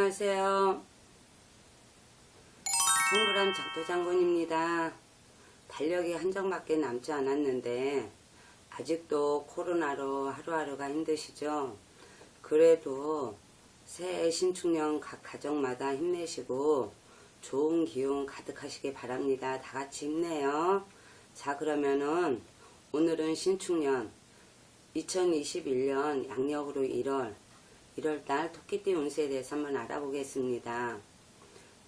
안녕하세요. 송구람 작두장군입니다. 달력이 한정밖에 남지 않았는데 아직도 코로나로 하루하루가 힘드시죠? 그래도 새해 신축년 각 가정마다 힘내시고 좋은 기운 가득하시길 바랍니다. 다 같이 힘내요. 자, 그러면은 오늘은 신축년 2021년 양력으로 1월달 토끼띠 운세에 대해서 한번 알아보겠습니다.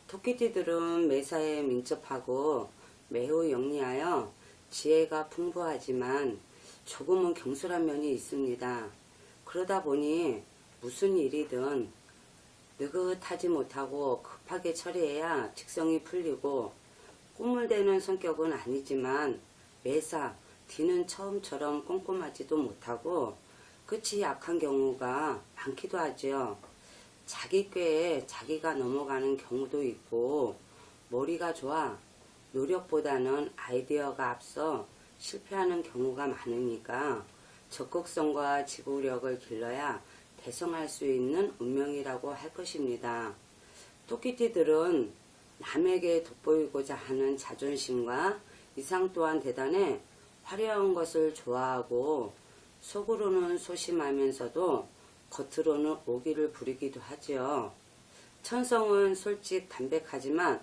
토끼띠들은 매사에 민첩하고 매우 영리하여 지혜가 풍부하지만 조금은 경솔한 면이 있습니다. 그러다 보니 무슨 일이든 느긋하지 못하고 급하게 처리해야 직성이 풀리고 꾸물대는 성격은 아니지만 매사 뒤는 처음처럼 꼼꼼하지도 못하고 끝이 약한 경우가 많기도 하죠. 자기 꾀에 자기가 넘어가는 경우도 있고 머리가 좋아 노력보다는 아이디어가 앞서 실패하는 경우가 많으니까 적극성과 지구력을 길러야 대성할 수 있는 운명이라고 할 것입니다. 토끼띠들은 남에게 돋보이고자 하는 자존심과 이상 또한 대단해 화려한 것을 좋아하고 속으로는 소심하면서도 겉으로는 오기를 부리기도 하지요. 천성은 솔직 담백하지만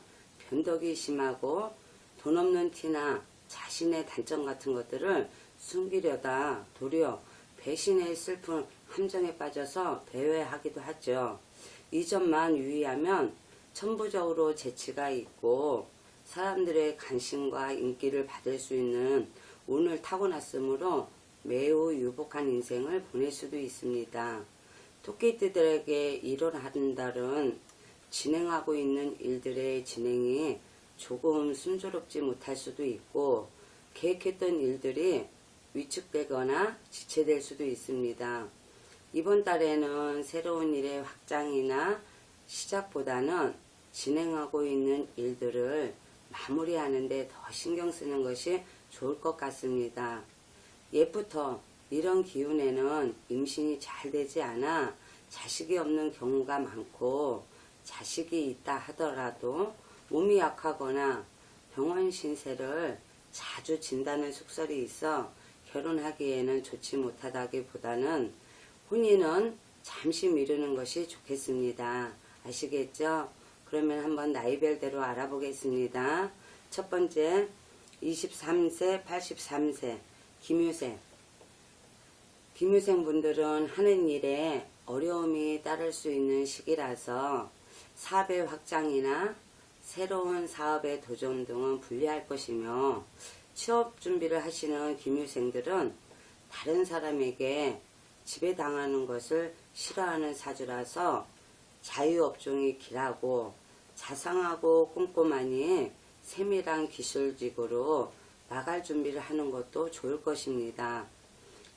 변덕이 심하고 돈 없는 티나 자신의 단점 같은 것들을 숨기려다 도리어 배신의 슬픈 함정에 빠져서 배회하기도 하죠. 이 점만 유의하면 천부적으로 재치가 있고 사람들의 관심과 인기를 받을 수 있는 운을 타고났으므로 매우 유복한 인생을 보낼 수도 있습니다. 토끼띠들에게 1월 한 달은 진행하고 있는 일들의 진행이 조금 순조롭지 못할 수도 있고 계획했던 일들이 위축되거나 지체될 수도 있습니다. 이번 달에는 새로운 일의 확장이나 시작보다는 진행하고 있는 일들을 마무리하는 데 더 신경 쓰는 것이 좋을 것 같습니다. 옛부터 이런 기운에는 임신이 잘 되지 않아 자식이 없는 경우가 많고 자식이 있다 하더라도 몸이 약하거나 병원 신세를 자주 진다는 속설이 있어 결혼하기에는 좋지 못하다기보다는 혼인은 잠시 미루는 것이 좋겠습니다. 아시겠죠? 그러면 한번 나이별대로 알아보겠습니다. 첫 번째 23세, 83세 김유생 분들은 하는 일에 어려움이 따를 수 있는 시기라서 사업의 확장이나 새로운 사업의 도전 등은 불리할 것이며 취업 준비를 하시는 김유생들은 다른 사람에게 지배당하는 것을 싫어하는 사주라서 자유업종이 길하고 자상하고 꼼꼼하니 세밀한 기술직으로 나갈 준비를 하는 것도 좋을 것입니다.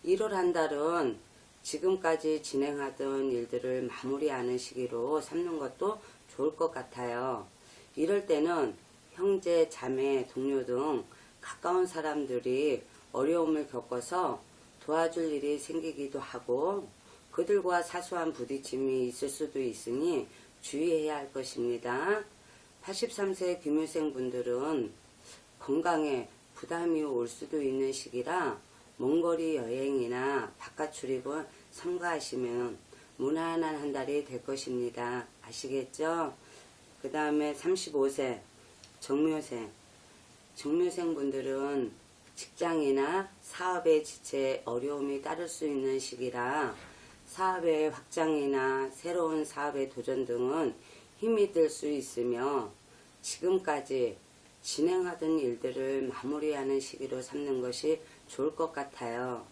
1월 한 달은 지금까지 진행하던 일들을 마무리하는 시기로 삼는 것도 좋을 것 같아요. 이럴 때는 형제, 자매, 동료 등 가까운 사람들이 어려움을 겪어서 도와줄 일이 생기기도 하고 그들과 사소한 부딪힘이 있을 수도 있으니 주의해야 할 것입니다. 83세 김유생 분들은 건강에 부담이 올 수도 있는 시기라 먼거리 여행이나 바깥 출입을 삼가하시면 무난한 한 달이 될 것입니다. 아시겠죠? 그 다음에 35세 정묘생 분들은 직장이나 사업의 지체에 어려움이 따를 수 있는 시기라 사업의 확장이나 새로운 사업의 도전 등은 힘이 들 수 있으며 지금까지 진행하던 일들을 마무리하는 시기로 삼는 것이 좋을 것 같아요.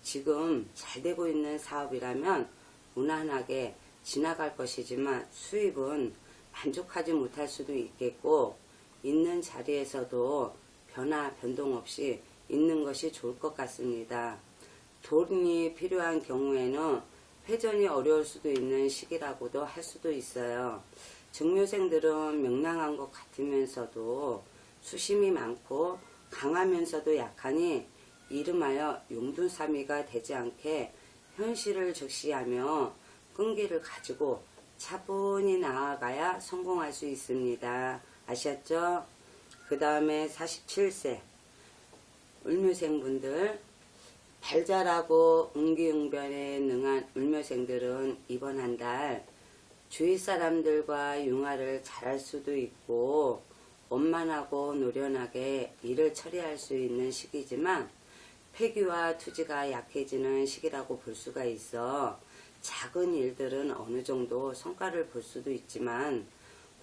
지금 잘 되고 있는 사업이라면 무난하게 지나갈 것이지만 수입은 만족하지 못할 수도 있겠고 있는 자리에서도 변동 없이 있는 것이 좋을 것 같습니다. 돈이 필요한 경우에는 회전이 어려울 수도 있는 시기라고도 할 수도 있어요. 정묘생들은 명랑한 것 같으면서도 수심이 많고 강하면서도 약하니 이름하여 용둔삼이가 되지 않게 현실을 적시하며 끈기를 가지고 차분히 나아가야 성공할 수 있습니다. 아셨죠? 그 다음에 47세 을묘생분들, 발잘하고 응기응변에 능한 을묘생들은 이번 한 달 주위 사람들과 융화를 잘할 수도 있고 원만하고 노련하게 일을 처리할 수 있는 시기지만 폐기와 투지가 약해지는 시기라고 볼 수가 있어 작은 일들은 어느 정도 성과를 볼 수도 있지만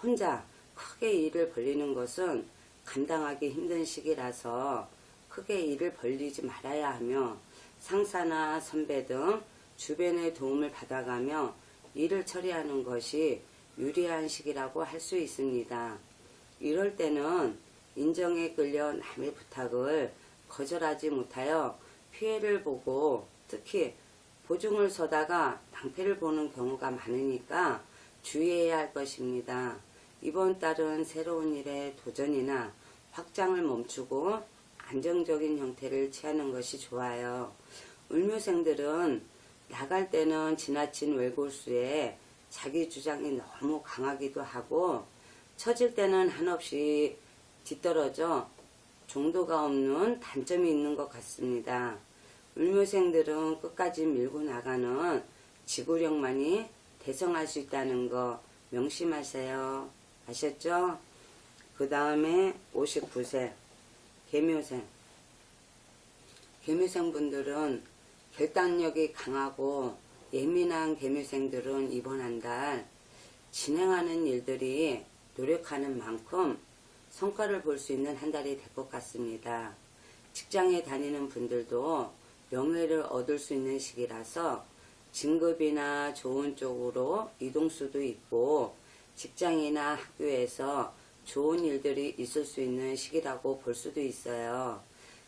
혼자 크게 일을 벌리는 것은 감당하기 힘든 시기라서 크게 일을 벌리지 말아야 하며 상사나 선배 등 주변의 도움을 받아가며 일을 처리하는 것이 유리한 시기라고 할 수 있습니다. 이럴 때는 인정에 끌려 남의 부탁을 거절하지 못하여 피해를 보고 특히 보증을 서다가 낭패를 보는 경우가 많으니까 주의해야 할 것입니다. 이번 달은 새로운 일에 도전이나 확장을 멈추고 안정적인 형태를 취하는 것이 좋아요. 을묘생들은 나갈 때는 지나친 외골수에 자기 주장이 너무 강하기도 하고 처질 때는 한없이 뒤떨어져 정도가 없는 단점이 있는 것 같습니다. 을묘생들은 끝까지 밀고 나가는 지구력만이 대성할 수 있다는 거 명심하세요. 아셨죠? 그 다음에 59세 개묘생. 개묘생분들은 결단력이 강하고 예민한 개묘생들은 이번 한 달 진행하는 일들이 노력하는 만큼 성과를 볼 수 있는 한 달이 될 것 같습니다. 직장에 다니는 분들도 명예를 얻을 수 있는 시기라서 진급이나 좋은 쪽으로 이동 수도 있고 직장이나 학교에서 좋은 일들이 있을 수 있는 시기라고 볼 수도 있어요.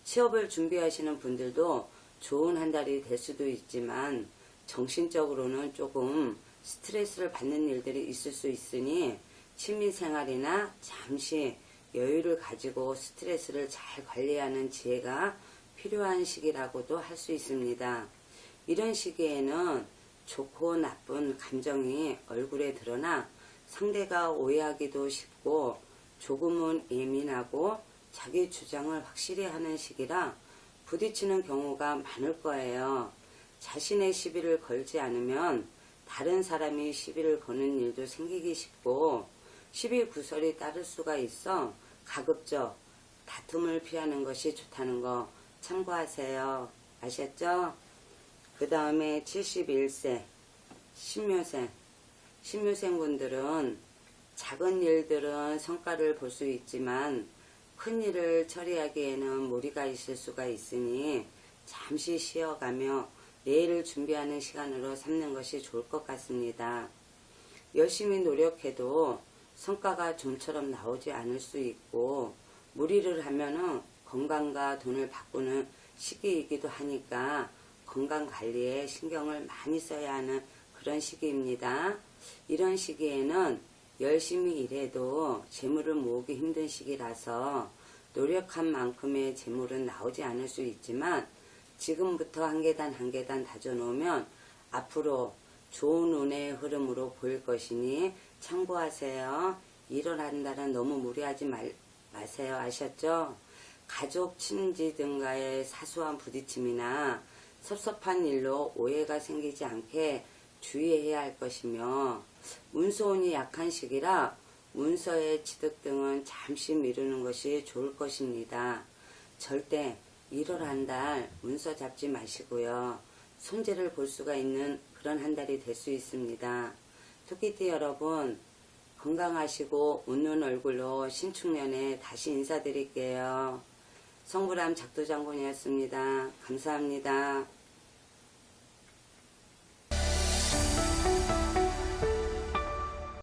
취업을 준비하시는 분들도 좋은 한 달이 될 수도 있지만 정신적으로는 조금 스트레스를 받는 일들이 있을 수 있으니 취미생활이나 잠시 여유를 가지고 스트레스를 잘 관리하는 지혜가 필요한 시기라고도 할 수 있습니다. 이런 시기에는 좋고 나쁜 감정이 얼굴에 드러나 상대가 오해하기도 쉽고 조금은 예민하고 자기 주장을 확실히 하는 시기라 부딪히는 경우가 많을 거예요. 자신의 시비를 걸지 않으면 다른 사람이 시비를 거는 일도 생기기 쉽고 시비구설이 따를 수가 있어 가급적 다툼을 피하는 것이 좋다는 거 참고하세요. 아셨죠? 그 다음에 71세 신묘생. 신묘생분들은 작은 일들은 성과를 볼 수 있지만 큰 일을 처리하기에는 무리가 있을 수가 있으니 잠시 쉬어가며 내일을 준비하는 시간으로 삼는 것이 좋을 것 같습니다. 열심히 노력해도 성과가 좀처럼 나오지 않을 수 있고 무리를 하면은 건강과 돈을 바꾸는 시기이기도 하니까 건강관리에 신경을 많이 써야 하는 그런 시기입니다. 이런 시기에는 열심히 일해도 재물을 모으기 힘든 시기라서 노력한 만큼의 재물은 나오지 않을 수 있지만 지금부터 한 계단 한 계단 다져놓으면 앞으로 좋은 운의 흐름으로 보일 것이니 참고하세요. 일어난다는 너무 무리하지 마세요. 아셨죠? 가족, 친지 등과의 사소한 부딪힘이나 섭섭한 일로 오해가 생기지 않게 주의해야 할 것이며 문서운이 약한 시기라 문서의 취득 등은 잠시 미루는 것이 좋을 것입니다. 절대 1월 한 달 문서 잡지 마시고요. 손재를 볼 수가 있는 그런 한 달이 될 수 있습니다. 토끼띠 여러분 건강하시고 웃는 얼굴로 신축년에 다시 인사드릴게요. 성불암 작두장군이었습니다. 감사합니다.